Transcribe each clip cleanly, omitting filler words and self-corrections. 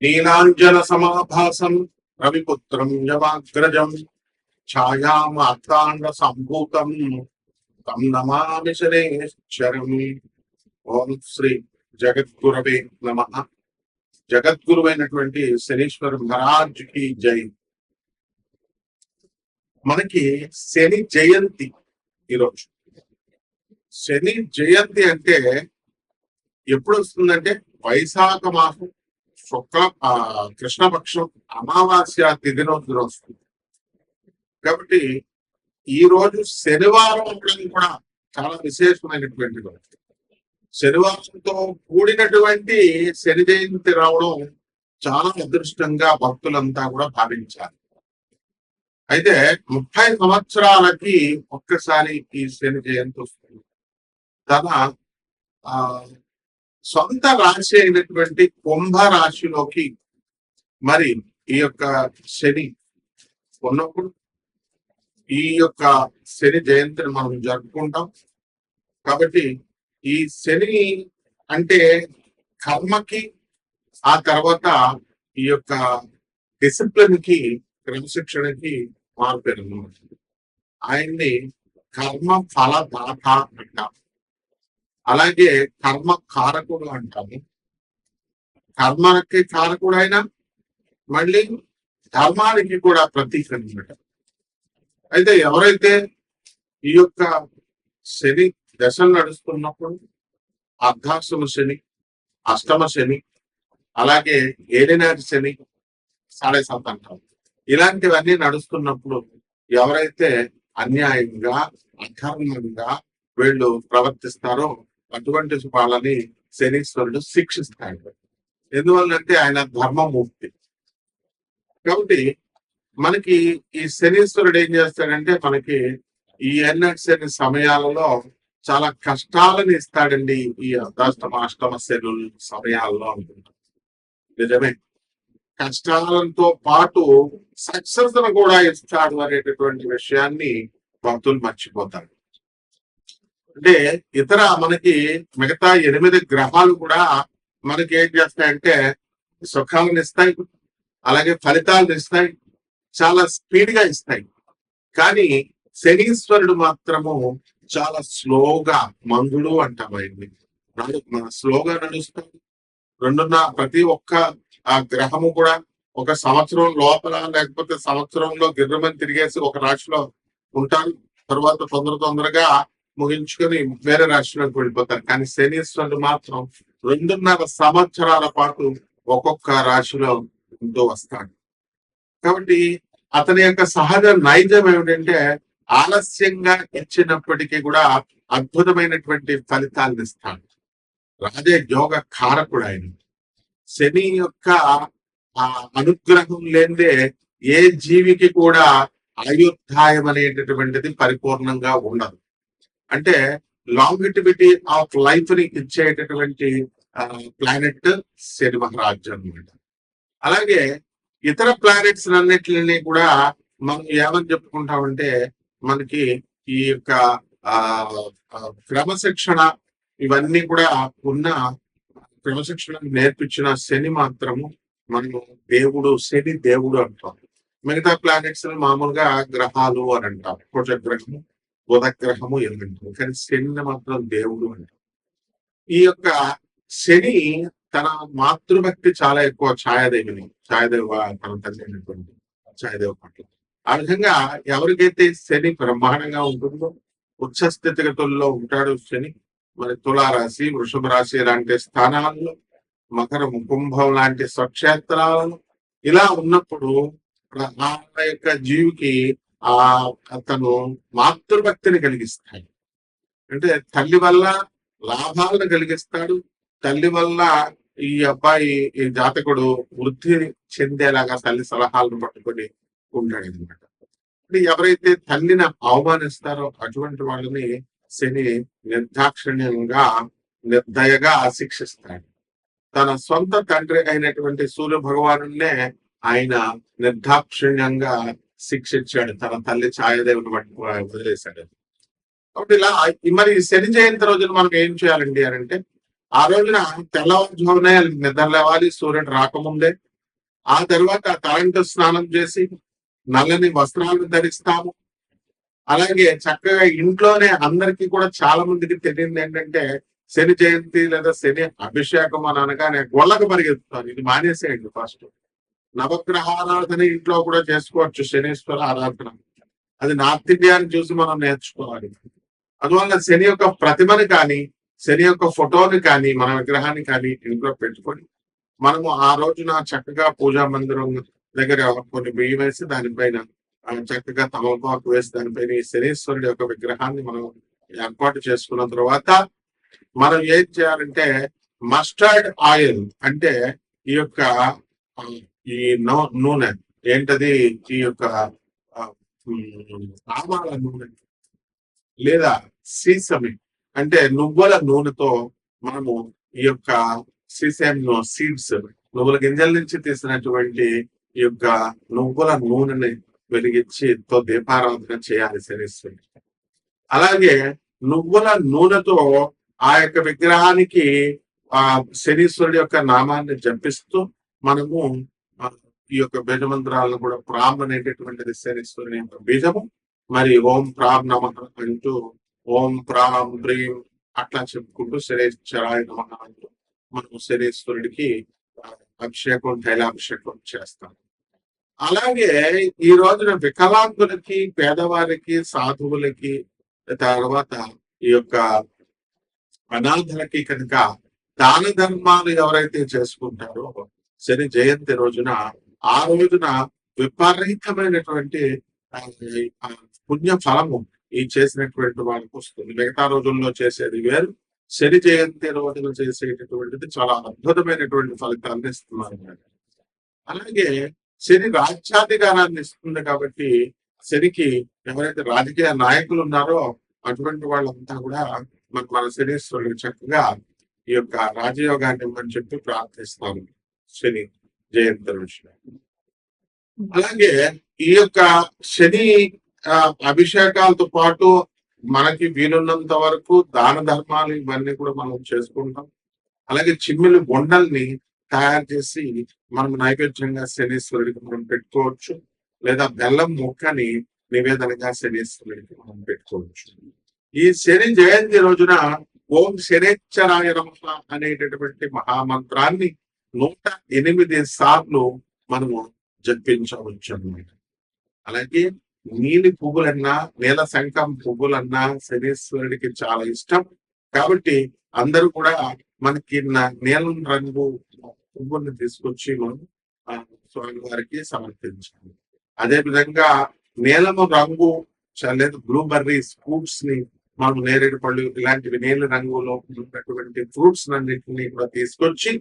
నీలాంజన సమాభాసం రవిపుత్రం యమాగ్రజం ఛాయామార్తాండ సంభూతం తం నమామి శనేశ్వరం. ఓం శ్రీ జగద్గురవే నమః. జగద్గురువైనటువంటి శనీశ్వర మహారాజ్ కి జై. మనకి శని జయంతి ఈరోజు. శని జయంతి అంటే ఎప్పుడు వస్తుందంటే వైశాఖ మాసం శుక్ల కృష్ణపక్షం అమావాస్య తిథి రోజున వస్తుంది. కాబట్టి ఈ రోజు శనివారం ఉండడం కూడా చాలా విశేషమైనటువంటి రోజు. శనివారంతో కూడినటువంటి శని జయంతి రావడం చాలా అదృష్టంగా భక్తులంతా కూడా భావించాలి. అయితే 30 సంవత్సరాలకి ఒక్కసారి ఈ శని జయంతి వస్తుంది. తన సొంత రాశి అయినటువంటి కుంభ రాశిలోకి మరి ఈ యొక్క శని ఉన్నప్పుడు ఈ యొక్క శని జయంతిని మనం జరుపుకుంటాం. కాబట్టి ఈ శని అంటే కర్మకి, ఆ తర్వాత ఈ యొక్క డిసిప్లిన్ కి, క్రమశిక్షణకి మారుపేరు అన్నమాట. ఆయన్ని కర్మ ఫలదాత అంటాం. అలాగే కర్మ కారకుడు అంటాము. కర్మకి కారకుడు అయినా మళ్ళీ ధర్మానికి కూడా ప్రతీక అన్నమాట. అయితే ఎవరైతే ఈ యొక్క శని దశలు నడుస్తున్నప్పుడు అర్ధాష్టమ శని, అష్టమ శని, అలాగే ఏలినాటి శని, సాడే సత్ అంటాం, ఇలాంటివన్నీ నడుస్తున్నప్పుడు ఎవరైతే అన్యాయంగా అధర్మంగా వీళ్ళు ప్రవర్తిస్తారో అటువంటి వాళ్ళని శనీశ్వరుడు శిక్షిస్తాడు. ఎందువల్లంటే ఆయన ధర్మమూర్తి. కాబట్టి మనకి ఈ శనీశ్వరుడు ఏం చేస్తాడంటే మనకి ఈ ఎన్నటి సమయాలలో చాలా కష్టాలను ఇస్తాడండి. ఈ అర్ధాష్టమ శని సమయాల్లో అనుకుంటాం. నిజమే, కష్టాలతో పాటు సక్సెస్ కూడా ఇస్తాడు అనేటటువంటి విషయాన్ని భక్తులు మర్చిపోతారు. అంటే ఇతర మనకి మిగతా 8 గ్రహాలు కూడా మనకి ఏం చేస్తాయంటే సుఖాలను ఇస్తాయి, అలాగే ఫలితాలను ఇస్తాయి, చాలా స్పీడ్ గా ఇస్తాయి. కానీ శనీశ్వరుడు మాత్రము చాలా స్లోగా, మందుడు అంటాం ఆయన్ని, స్లోగా నడుస్తాడు. ప్రతి ఒక్క ఆ గ్రహము కూడా ఒక సంవత్సరం లోపల లేకపోతే సంవత్సరంలో గిర్రమని తిరిగేసి ఒక రాశిలో ఉంటారు. తర్వాత తొందరగా ముగించుకొని వేరే రాశిలోకి వెళ్ళిపోతారు. కానీ శనీశ్వరుడు మాత్రం 2.5 సంవత్సరాల పాటు ఒక్కొక్క రాశిలో ఉంటూ వస్తాడు. కాబట్టి అతని యొక్క సహజ నైజం ఏమిటంటే ఆలస్యంగా ఇచ్చినప్పటికీ కూడా అద్భుతమైనటువంటి ఫలితాలను ఇస్తాడు. రాజయోగ కారకుడు ఆయన. శని యొక్క ఆ అనుగ్రహం లేదే ఏ జీవికి కూడా ఆయుర్దాయం అనేటటువంటిది పరిపూర్ణంగా ఉండదు. అంటే లాంగిటివిటీ ఆఫ్ లైఫ్ ని ఇచ్చేటటువంటి ప్లానెట్ శని మహారాజ్ అన్నమాట. అలాగే ఇతర ప్లానెట్స్ అన్నిటిని కూడా మనం ఏమని చెప్పుకుంటామంటే మనకి ఈ యొక్క క్రమశిక్షణ ఇవన్నీ కూడా ఉన్న క్రమశిక్షణ నేర్పించిన శని మాత్రము మనము శని దేవుడు అంటాం. మిగతా ప్లానెట్స్ మామూలుగా గ్రహాలు అని అంటాం. కుజగ్రహము, బుధ గ్రహము ఎలాంటివి. కానీ శని మాత్రం దేవుడు అంటాం. ఈ యొక్క శని తన మాతృభక్తి చాలా ఎక్కువ. ఛాయాదేవ తన తల్లి అయినటువంటి ఛాయాదేవ పట్ల. ఆ విధంగా ఎవరికైతే శని బ్రహ్మాండంగా ఉంటుందో, ఉచ్చ స్థితిగతుల్లో ఉంటాడు శని. మరి తులారాశి, వృషభ రాశి లాంటి స్థానాల్లో, మకరం, కుంభం లాంటి స్వక్షేత్రాలను ఇలా ఉన్నప్పుడు ఆ యొక్క జీవికి అతను మాతృభక్తిని కలిగిస్తాడు. అంటే తల్లి వల్ల లాభాలను కలిగిస్తాడు. తల్లి వల్ల ఈ అబ్బాయి, ఈ జాతకుడు వృద్ధి చెందేలాగా తల్లి సలహాలను పట్టుకొని ఉంటాడు అనమాట. ఎవరైతే తల్లిని అవమానిస్తారో అటువంటి వాళ్ళని శని నిర్దాక్షిణ్యంగా, నిర్దయగా శిక్షిస్తాడు. తన సొంత తండ్రి అయినటువంటి సూర్య భగవానునే ఆయన నిర్దాక్షిణ్యంగా శిక్షించాడు. తన తల్లి ఛాయాదేవిని వదిలేశాడు. కాబట్టి ఇలా మరి శని జయంతి రోజున మనం ఏం చేయాలండి అని అంటే, ఆ రోజున తెల్లవారుజామునే నిద్ర లేవాలి. సూర్యుడు రాకముందే ఆ తర్వాత తలంటు స్నానం చేసి నల్లని వస్త్రాలను ధరిస్తాము. అలాగే చక్కగా ఇంట్లోనే అందరికీ కూడా చాలా మందికి తెలియదు ఏంటంటే శని జయంతి లేదా శని అభిషేకం అని అనగానే గొల్లకు పరిగెత్తుతాను. ఇది మానేసేయండి ఫస్ట్. నవగ్రహ ఆరాధన ఇంట్లో కూడా చేసుకోవచ్చు, శనీశ్వర ఆరాధన. అది నార్త్ ఇండియాని చూసి మనం నేర్చుకోవాలి. అందువల్ల శని యొక్క ప్రతిమని కానీ శని యొక్క ఫోటోని కానీ మన విగ్రహాన్ని కానీ ఇంట్లో పెట్టుకొని మనము ఆ రోజున చక్కగా పూజా మందిరం దగ్గర కొన్ని బియ్యం వేసి దానిపైన చక్కగా తమలపాకు వేసి దానిపైన ఈ శనీశ్వరుడి యొక్క విగ్రహాన్ని మనం ఏర్పాటు చేసుకున్న తర్వాత మనం ఏం చేయాలంటే మస్టర్డ్ ఆయిల్ అంటే ఈ యొక్క ఈ నూనె ఏంటది, ఈ యొక్క ఆవాల నూనె లేదా సీసమి అంటే నువ్వుల నూనెతో మనము ఈ యొక్క సీసమ్ సీడ్స్, నువ్వుల గింజల నుంచి తీసినటువంటి ఈ యొక్క నువ్వుల నూనెని వెలిగించి దీపారాధన చేయాలి శనీశ్వరుడు. అలాగే నువ్వుల నూనెతో ఆ యొక్క విగ్రహానికి శనీశ్వరుడి యొక్క నామాన్ని జపిస్తూ మనము ఈ యొక్క బీజమంత్రాలను కూడా ప్రాం అనేటటువంటిది శనీశ్వరుని యొక్క బీజము. మరి ఓం ప్రాం నమః అంటూ ఓం ప్రాం ప్రీం అట్లా చెప్పుకుంటూ శనీశ్వరాయ నమః అంటూ మనము శనీశ్వరుడికి అభిషేకం తైలాభిషేకం చేస్తాం. అలాగే ఈ రోజున వికలాంగులకి, పేదవారికి, సాధువులకి, తర్వాత ఈ యొక్క అనాథలకి కనుక దాన ధర్మాలు ఎవరైతే చేసుకుంటారో శని జయంతి రోజున ఆ రోజున విపరీతమైనటువంటి పుణ్య ఫలము ఈ చేసినటువంటి వాళ్ళకు వస్తుంది. మిగతా రోజుల్లో చేసేది వేరు, శని జయంతి రోజున చేసేటటువంటిది చాలా అద్భుతమైనటువంటి ఫలితాన్ని ఇస్తున్నారు. అలాగే శని రాజ్యాధికారాన్ని ఇస్తుంది కాబట్టి శనికి ఎవరైతే రాజకీయ నాయకులు ఉన్నారో అటువంటి వాళ్ళంతా కూడా మన శనీశ్వరుడు చక్కగా ఈ యొక్క రాజయోగాన్ని ఇవ్వని చెప్పి ప్రార్థిస్తాము శని జయంతి రోజున. అలాగే ఈ యొక్క శని అభిషేకాలతో పాటు మనకి వీలున్నంత వరకు దాన ధర్మాలు ఇవన్నీ కూడా మనం చేసుకుంటాం. అలాగే చిమ్మిలి బొండల్ని తయారు చేసి మనం నైవేద్యంగా శనీశ్వరుడికి మనం పెట్టుకోవచ్చు, లేదా బెల్లం ముక్కని నివేదనగా శనీశ్వరుడికి మనం పెట్టుకోవచ్చు. ఈ శని జయంతి రోజున ఓం శనేశ్వరాయ నమః అనేటటువంటి మహామంత్రాన్ని 108 సార్లు మనము జపించవచ్చు అన్నమాట. అలాగే నీలి పువ్వులన్నా, నీల శంఖం పువ్వులన్నా శనీశ్వరుడికి చాలా ఇష్టం కాబట్టి అందరూ కూడా మనకి నీలం రంగు పువ్వుల్ని తీసుకొచ్చి మనం స్వామి వారికి సమర్పించాలి. అదే విధంగా నీలము రంగు లేదా బ్లూబెర్రీస్ ఫ్రూట్స్ ని మనం నేరేడు పళ్ళు ఇలాంటివి నీల రంగులో ఉన్నటువంటి ఫ్రూట్స్ అన్నింటినీ కూడా తీసుకొచ్చి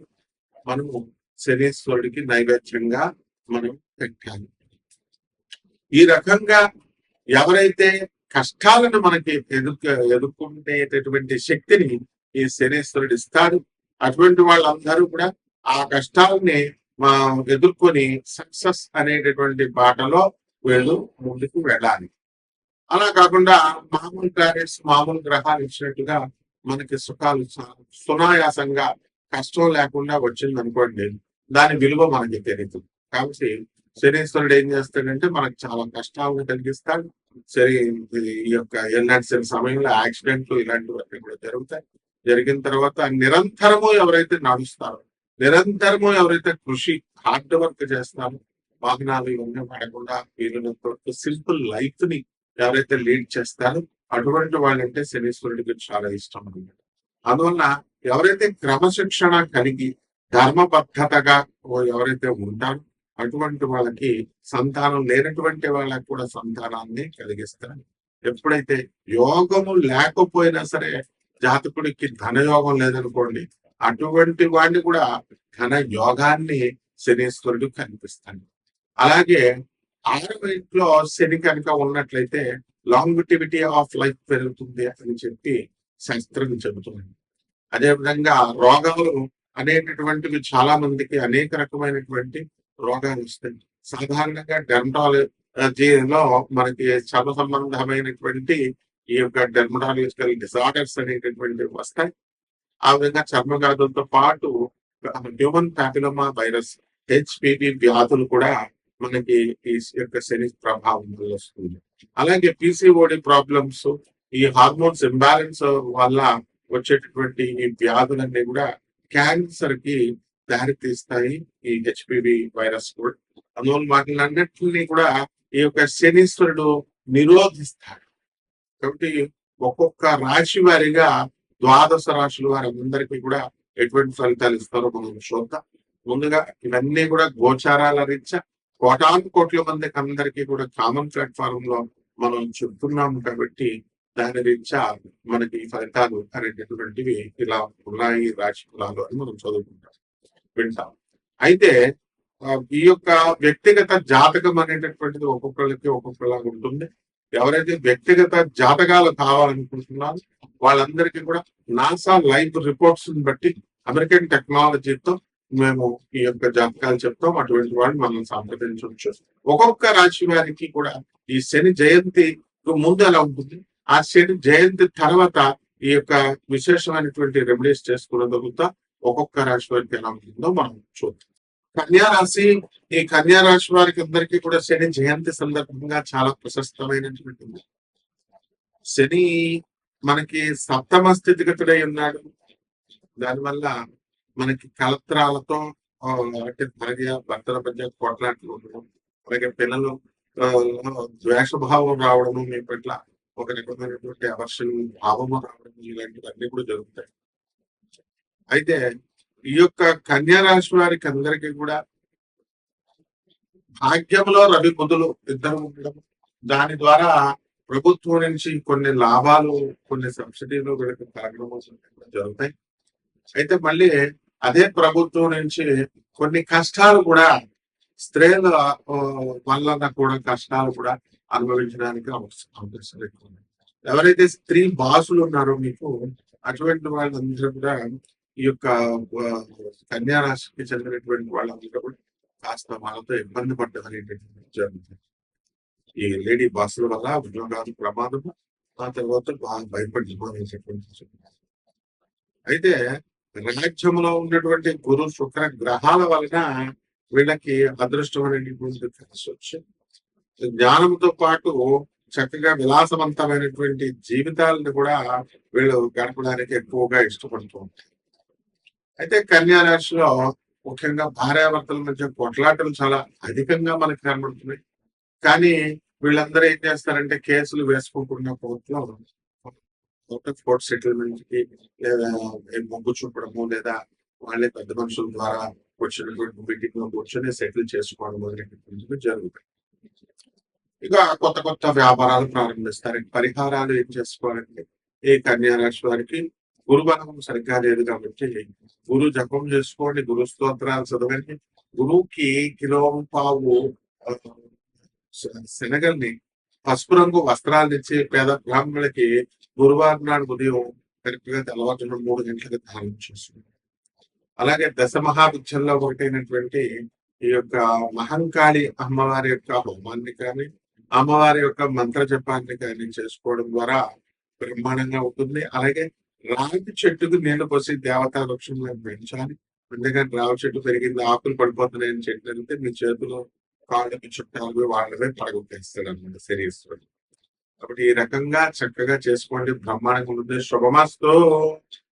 మనము శనీశ్వరుడికి నైవేద్యంగా మనం పెట్టాలి. ఈ రకంగా ఎవరైతే కష్టాలను మనకి ఎదుర్కొనేటటువంటి శక్తిని ఈ శనీశ్వరుడు ఇస్తాడు, అటువంటి వాళ్ళందరూ కూడా ఆ కష్టాలని ఎదుర్కొని సక్సెస్ అనేటటువంటి బాటలో వీళ్ళు ముందుకు వెళ్ళాలి. అలా కాకుండా మామూలు ప్లానెట్స్, మామూలు గ్రహాలు ఇచ్చినట్టుగా మనకి సుఖాలు సునాయాసంగా కష్టం లేకుండా వచ్చింది అనుకోండి, దాని విలువ మనకి తెలియదు. కాబట్టి శనీశ్వరుడు ఏం చేస్తాడంటే మనకు చాలా కష్టాలను కలిగిస్తాడు. సరే, ఈ యొక్క ఎల్నాటి సమయంలో యాక్సిడెంట్లు ఇలాంటివన్నీ కూడా జరుగుతాయి. జరిగిన తర్వాత నిరంతరము ఎవరైతే నడుస్తారో, నిరంతరము ఎవరైతే కృషి హార్డ్ వర్క్ చేస్తారో, వాహనాలు ఇవన్నీ పడకుండా వీళ్ళతో సింపుల్ లైఫ్ ని ఎవరైతే లీడ్ చేస్తారో అటువంటి వాళ్ళంటే శనీశ్వరుడికి చాలా ఇష్టం అన్నమాట. అందువల్ల ఎవరైతే క్రమశిక్షణ కలిగి ధర్మబద్ధతగా ఎవరైతే ఉంటారో అటువంటి వాళ్ళకి సంతానం లేనటువంటి వాళ్ళకి కూడా సంతానాన్ని కలిగిస్తారు. ఎప్పుడైతే యోగము లేకపోయినా సరే, జాతకుడికి ధనయోగం లేదనుకోండి, అటువంటి వాడిని కూడా ధన యోగాన్ని శనీశ్వరుడు కనిపిస్తాడు. అలాగే 6వ ఇంట్లో శని కనుక ఉన్నట్లయితే లాంగిటివిటీ ఆఫ్ లైఫ్ పెరుగుతుంది అని చెప్పి శాస్త్రం చెబుతుంది. అదేవిధంగా రోగాలు అనేటటువంటివి చాలా మందికి అనేక రకమైనటువంటి రోగాలు వస్తాయి. సాధారణంగా డెర్మటాలజీలో మనకి చర్మ సంబంధమైనటువంటి ఈ యొక్క డెర్మటాలజికల్ డిసార్డర్స్ అనేటటువంటివి వస్తాయి. ఆ విధంగా చర్మ వ్యాధులతో పాటు హ్యూమన్ ప్యాపిలోమా వైరస్ హెచ్పివి వ్యాధులు కూడా మనకి ఈ యొక్క శని ప్రభావం వల్ల వస్తుంది. అలాగే పిసిఓడి ప్రాబ్లమ్స్, ఈ హార్మోన్స్ ఇంబ్యాలెన్స్ వల్ల వచ్చేటటువంటి ఈ వ్యాధులన్నీ కూడా క్యాన్సర్ కి దారి తీస్తాయి. ఈ హెచ్పివి వైరస్ కూడా అందువల్ల వాటిలన్నిటిని కూడా ఈ యొక్క శనీశ్వరుడు నిరోధిస్తాడు. కాబట్టి ఒక్కొక్క రాశి వారిగా ద్వాదశ రాశుల వారందరికీ కూడా ఎటువంటి ఫలితాలు ఇస్తారో మనం చూద్దాం. ముందుగా ఇవన్నీ కూడా గోచారాల రీత్యా కోటాను కోట్ల మందికి అందరికీ కూడా కామన్ ప్లాట్ఫామ్ లో మనం చెప్తున్నాము కాబట్టి దాని రీత్యా మనకి ఈ ఫలితాలు అనేటటువంటివి ఇలా ఉన్నాయి రాశి ఫలాలు అని మనం చదువుకుంటాం, వింటాం. అయితే ఈ యొక్క వ్యక్తిగత జాతకం అనేటటువంటిది ఒక్కొక్కరికి ఒక్కొక్కలాగా ఉంటుంది. ఎవరైతే వ్యక్తిగత జాతకాలు కావాలనుకుంటున్నారో వాళ్ళందరికీ కూడా నాసా లైవ్ రిపోర్ట్స్ బట్టి అమెరికన్ టెక్నాలజీతో మేము ఈ యొక్క జాతకాలు చెప్తాం. అటువంటి వాళ్ళు మనం సంప్రదించవచ్చు. ఒక్కొక్క రాశి వారికి కూడా ఈ శని జయంతి ముందు ఎలా ఉంటుంది, ఆ శని జయంతి తర్వాత ఈ యొక్క విశేషమైనటువంటి రెమెడీస్ చేసుకున్న తర్వాత ఒక్కొక్క రాశి వారికి ఎలా ఉంటుందో మనం చూద్దాం. కన్యా రాశి, ఈ కన్యా రాశి వారికి అందరికీ కూడా శని జయంతి సందర్భంగా చాలా ప్రశస్తమైనటువంటి శని మనకి సప్తమ స్థితిగతుడై ఉన్నాడు. దానివల్ల మనకి కలత్రాలతో అంటే భార్య భర్తల మధ్య కొట్లాట్లు ఉండడం, అలాగే పిల్లలు ద్వేషభావం రావడము, మీ పట్ల ఒక రకమైనటువంటి అవర్షన్ భావము రావడం, ఇలాంటివన్నీ కూడా జరుగుతాయి. అయితే ఈ యొక్క కన్యా రాశి వారికి అందరికీ కూడా భాగ్యంలో రవి బుధులు ఇద్దరు ఉండడం, దాని ద్వారా ప్రభుత్వం నుంచి కొన్ని లాభాలు, కొన్ని సబ్సిడీలు వీళ్ళకి కలగడం జరుగుతాయి. అయితే మళ్ళీ అదే ప్రభుత్వం నుంచి కొన్ని కష్టాలు కూడా స్త్రీల వలన కూడా కష్టాలు కూడా అనుభవించడానికి అవకాశం ఎక్కువ. ఎవరైతే స్త్రీ బాసులు ఉన్నారో మీకు, అటువంటి వాళ్ళందరూ కూడా ఈ యొక్క కన్యా రాశికి చెందినటువంటి వాళ్ళందరూ కూడా కాస్త వాళ్ళతో ఇబ్బంది పడ్డం అనేటటువంటి జరుగుతుంది. ఈ లేడీ బాసుల వల్ల ఉద్యోగాలు ప్రమాదము, ఆ తర్వాత బాగా భయపడిపోయినటువంటి. అయితే రాజ్యంలో ఉన్నటువంటి గురు శుక్ర గ్రహాల వలన వీళ్ళకి అదృష్టం అనేటువంటి కలిసి వచ్చి జ్ఞానంతో పాటు చక్కగా విలాసవంతమైనటువంటి జీవితాలను కూడా వీళ్ళు గడపడానికి ఎక్కువగా ఇష్టపడుతూ ఉంటారు. అయితే కన్యా రాశిలో ముఖ్యంగా భార్యాభర్తల మధ్య కొట్లాటలు చాలా అధికంగా మనకు కనబడుతున్నాయి. కానీ వీళ్ళందరూ ఏం చేస్తారంటే కేసులు వేసుకోకుండా కోర్టులో కోర్ట్ సెటిల్మెంట్ కి లేదా మొగ్గు చూపడము, లేదా వాళ్ళే పెద్ద మనుషుల ద్వారా వచ్చినటువంటి మీటింగ్ లో కూర్చొని సెటిల్ చేసుకోవడం అనేటువంటివి జరుగుతాయి. ఇక కొత్త కొత్త వ్యాపారాలు ప్రారంభిస్తారు. పరిహారాలు ఏం చేసుకోవాలంటే ఈ కన్యా రాశి వారికి గురు బలం సరిగ్గా లేదు కాబట్టి గురు జపం చేసుకోండి, గురు స్తోత్రాలు చదవండి. గురువుకి కిలోపావు శనగల్ని పసుపు రంగు వస్త్రాలు ఇచ్చి పేద బ్రాహ్మణులకి గురువారం నాడు ఉదయం కరెక్ట్ గా తెల్లవారుజామున 3 గంటలకు దానం చేస్తుంది. అలాగే దశ మహావిద్యల్లో ఒకటైనటువంటి ఈ యొక్క మహంకాళి అమ్మవారి యొక్క హోమాన్ని కానీ, అమ్మవారి యొక్క మంత్ర జపాన్ని కానీ చేసుకోవడం ద్వారా బ్రహ్మాండంగా ఉంటుంది. అలాగే రావి చెట్టుకు నీళ్లు పోసి దేవతా వృక్షంలో పెంచాలి. ఎందుకంటే రావి చెట్టు పెరిగింది, ఆకులు పడిపోతున్నాయని చెట్టు అంటే మీ చేతిలో కాళ్ళకి చుట్టాలు వాళ్ళవే పడగొట్టేస్తాడు అనమాట శరీశ్వరుడు. కాబట్టి ఈ రకంగా చక్కగా చేసుకోండి, బ్రహ్మాండంగా ఉంటుంది. శుభమస్తు.